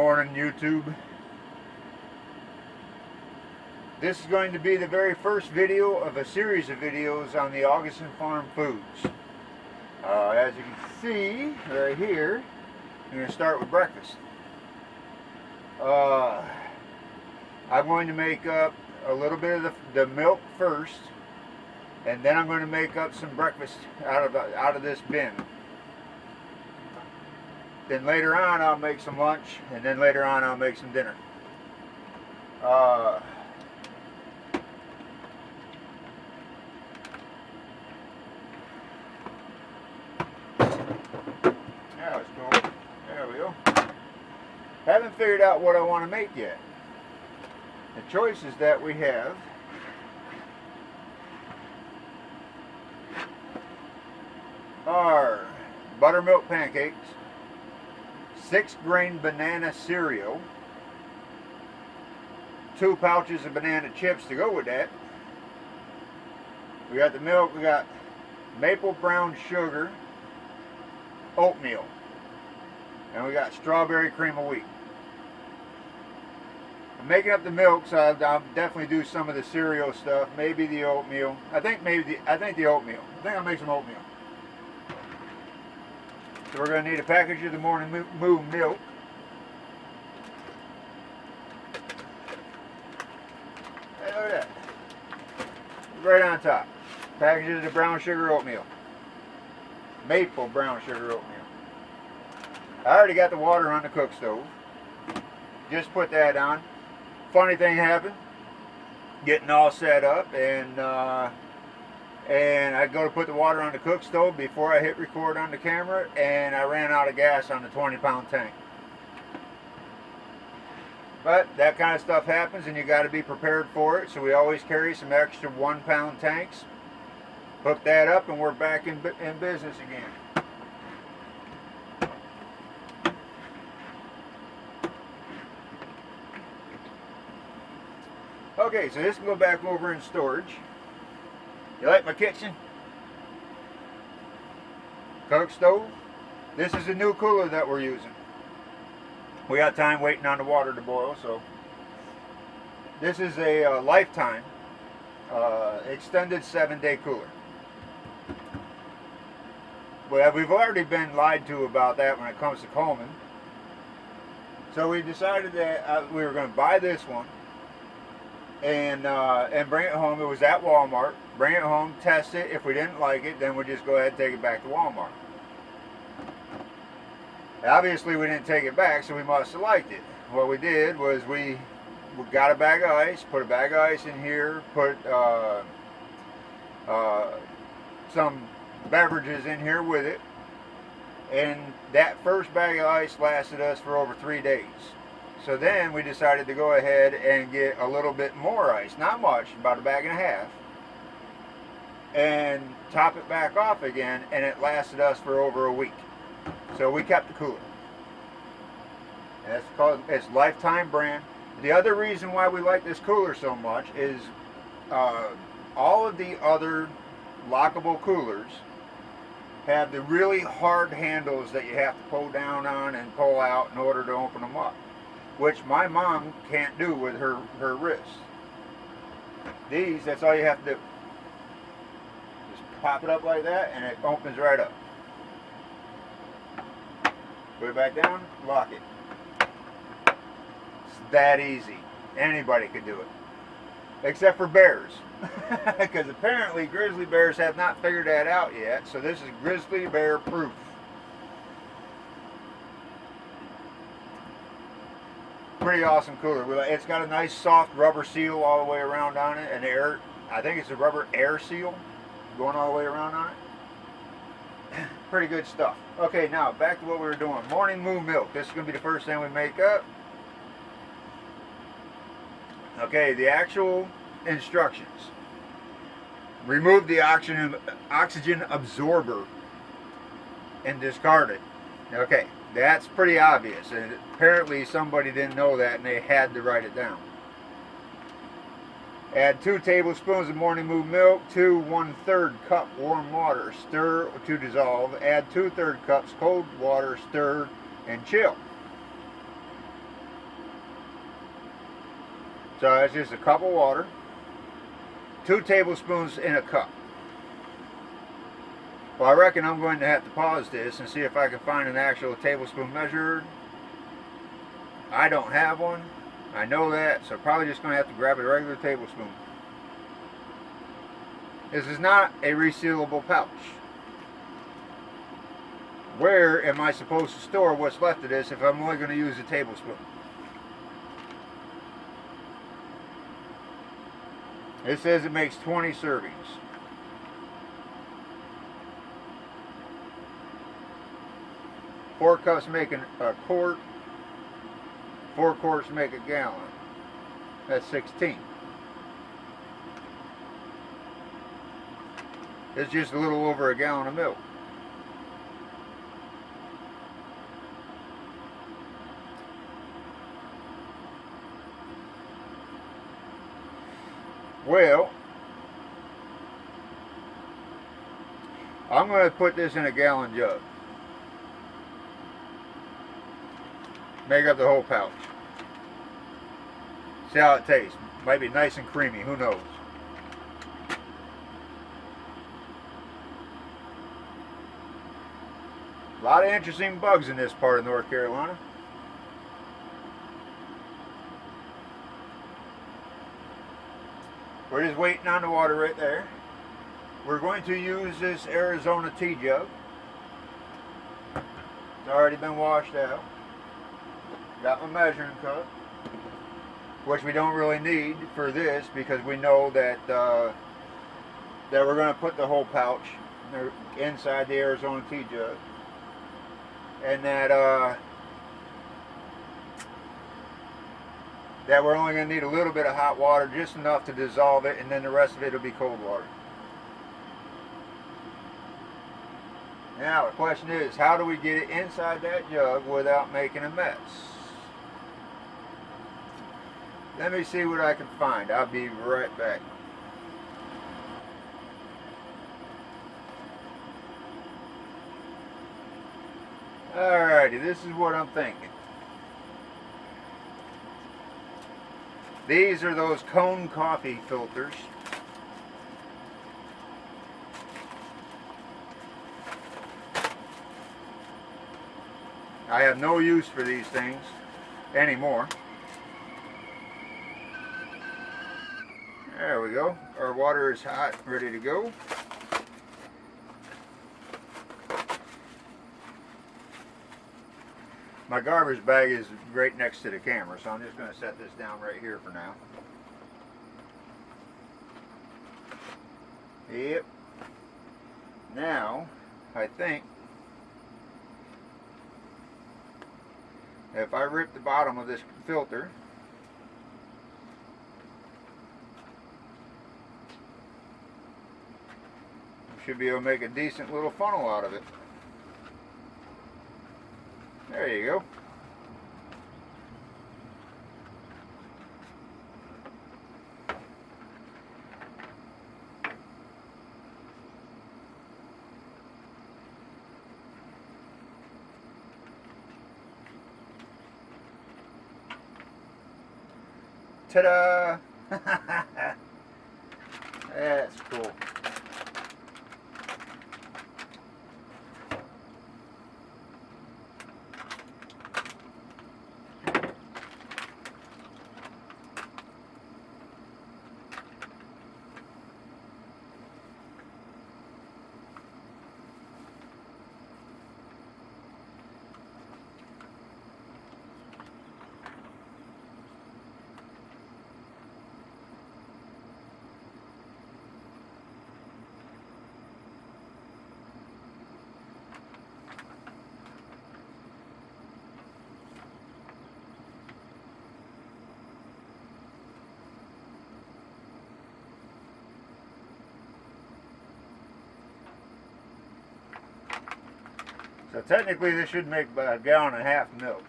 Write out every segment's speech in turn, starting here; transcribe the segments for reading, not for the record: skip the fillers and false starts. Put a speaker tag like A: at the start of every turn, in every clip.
A: morning, YouTube. This is going to be the very first video of a series of videos on the Augason Farm Foods. As you can see right here, I'm going to start with breakfast. I'm going to make up a little bit of the milk first, and then I'm going to make up some breakfast out of this bin. Then later on I'll make some lunch, and then later on I'll make some dinner. Yeah, that's cool. There we go. Haven't figured out what I want to make yet. The choices that we have are buttermilk pancakes, 6-grain banana cereal, 2 pouches of banana chips to go with that. We got the milk, we got maple brown sugar, oatmeal, and we got strawberry cream of wheat. I'm making up the milk, so I'll definitely do some of the cereal stuff, maybe the oatmeal. I think the oatmeal. I think I'll make some oatmeal. So we're going to need a package of the Morning Moo milk. Hey, look at that. Right on top. Package of the brown sugar oatmeal. Maple brown sugar oatmeal. I already got the water on the cook stove. Just put that on. Funny thing happened. Getting all set up, and I go to put the water on the cook stove before I hit record on the camera, and I ran out of gas on the 20-pound tank. But that kind of stuff happens, and you got to be prepared for it. So we always carry some extra 1-pound tanks. Hook that up, and we're back in business again. Okay, so this can go back over in storage. You like my kitchen? Cook stove. This is a new cooler that we're using. We got time waiting on the water to boil, so this is a lifetime extended 7-day cooler. Well, we've already been lied to about that when it comes to Coleman. So we decided that we were going to buy this one and bring it home. It was at Walmart. Bring it home, test it. If we didn't like it, then we'd just go ahead and take it back to Walmart. Obviously, we didn't take it back, so we must have liked it. What we did was we got a bag of ice, put a bag of ice in here, put some beverages in here with it, and that first bag of ice lasted us for over 3 days. So then we decided to go ahead and get a little bit more ice, not much, about a bag and a half, and top it back off again, and it lasted us for over a week. So we kept the cooler. And it's Lifetime brand. The other reason why we like this cooler so much is all of the other lockable coolers have the really hard handles that you have to pull down on and pull out in order to open them up, which my mom can't do with her wrist. These, that's all you have to do. Just pop it up like that, and it opens right up. Put it back down, lock it. It's that easy. Anybody could do it. Except for bears. Because apparently grizzly bears have not figured that out yet, so this is grizzly bear proof. Pretty awesome cooler. It's got a nice soft rubber seal all the way around on it, and air, I think it's a rubber air seal going all the way around on it. Pretty good stuff. Okay, now back to what we were doing. Morning Moo milk. This is going to be the first thing we make up. Okay, the actual instructions. Remove the oxygen absorber and discard it. Okay, that's pretty obvious, and apparently somebody didn't know that and they had to write it down. Add 2 tablespoons of Morning Moo milk to 1/3 cup warm water. Stir to dissolve. Add 2/3 cups cold water. Stir and chill. So it's just a cup of water, 2 tablespoons in a cup. Well, I reckon I'm going to have to pause this and see if I can find an actual tablespoon measure. I don't have one. I know that, so probably just going to have to grab a regular tablespoon. This is not a resealable pouch. Where am I supposed to store what's left of this if I'm only going to use a tablespoon? It says it makes 20 servings. Four cups make a quart. 4 quarts make a gallon. That's 16. It's just a little over a gallon of milk. Well, I'm going to put this in a gallon jug. Make up the whole pouch. See how it tastes. Might be nice and creamy, who knows. A lot of interesting bugs in this part of North Carolina. We're just waiting on the water right there. We're going to use this Arizona tea jug. It's already been washed out. Got my measuring cup, which we don't really need for this because we know that that we're going to put the whole pouch inside the Arizona tea jug, and that that we're only going to need a little bit of hot water, just enough to dissolve it, and then the rest of it will be cold water. Now the question is, how do we get it inside that jug without making a mess? Let me see what I can find. I'll be right back. Alrighty, this is what I'm thinking. These are those cone coffee filters. I have no use for these things anymore. There we go. Our water is hot, ready to go. My garbage bag is right next to the camera, so I'm just going to set this down right here for now. Yep. Now, I think if I rip the bottom of this filter, I should be able to make a decent little funnel out of it. There you go. Ta-da! That's cool. So technically this should make about a gallon and a half of milk.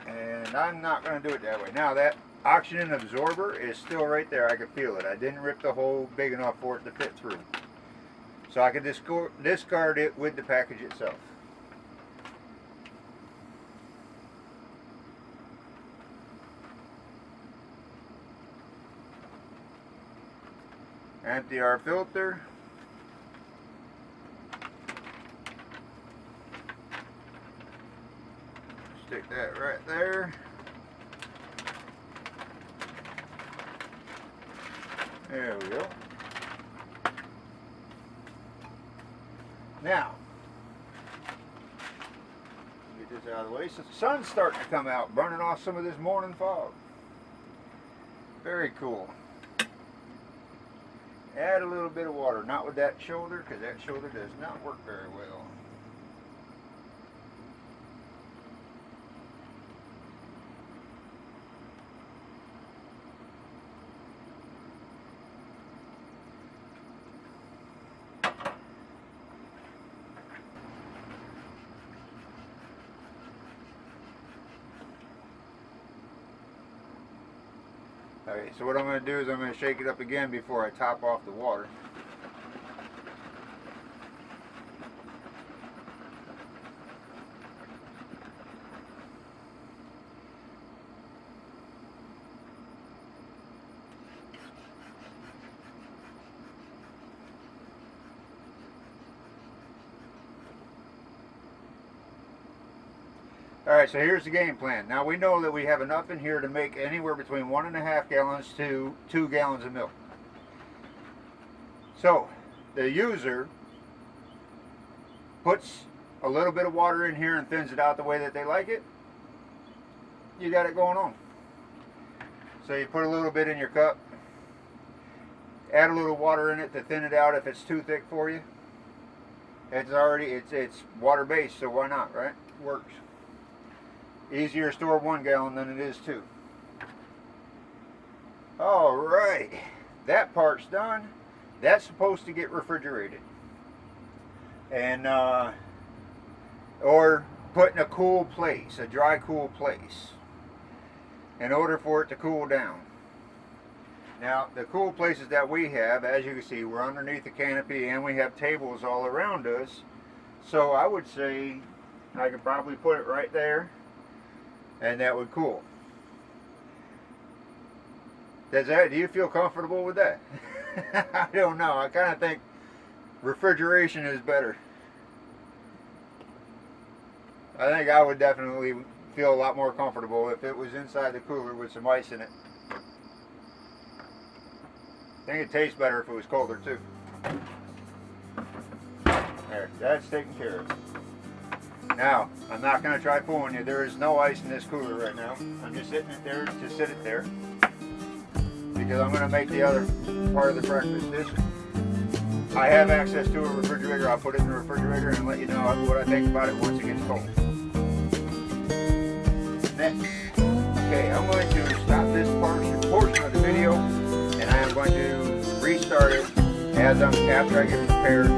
A: And I'm not going to do it that way. Now that oxygen absorber is still right there. I can feel it. I didn't rip the hole big enough for it to fit through. So I can discard it with the package itself. Empty our filter. Stick that right there. There we go. Now, get this out of the way. So the sun's starting to come out, burning off some of this morning fog. Very cool. Add a little bit of water, not with that shoulder, because that shoulder does not work very well. Okay, so what I'm going to do is I'm going to shake it up again before I top off the water. Alright, so here's the game plan. Now we know that we have enough in here to make anywhere between 1.5 gallons to 2 gallons of milk. So, the user puts a little bit of water in here and thins it out the way that they like it. You got it going on. So you put a little bit in your cup. Add a little water in it to thin it out if it's too thick for you. It's water based, so why not, right? Works. Easier to store 1 gallon than it is 2. Alright, that part's done. That's supposed to get refrigerated. And, or put in a cool place, a dry cool place, in order for it to cool down. Now, the cool places that we have, as you can see, we're underneath the canopy and we have tables all around us. So I would say I could probably put it right there. And that would cool. Do you feel comfortable with that? I don't know. I kind of think refrigeration is better. I think I would definitely feel a lot more comfortable if it was inside the cooler with some ice in it. I think it tastes better if it was colder too. There, that's taken care of. Now, I'm not going to try fooling you. There is no ice in this cooler right now. I'm just sitting it there to sit it there. Because I'm going to make the other part of the breakfast. I have access to a refrigerator. I'll put it in the refrigerator and let you know what I think about it once it gets cold. Next. Okay, I'm going to stop this portion of the video. And I am going to restart it after I get prepared.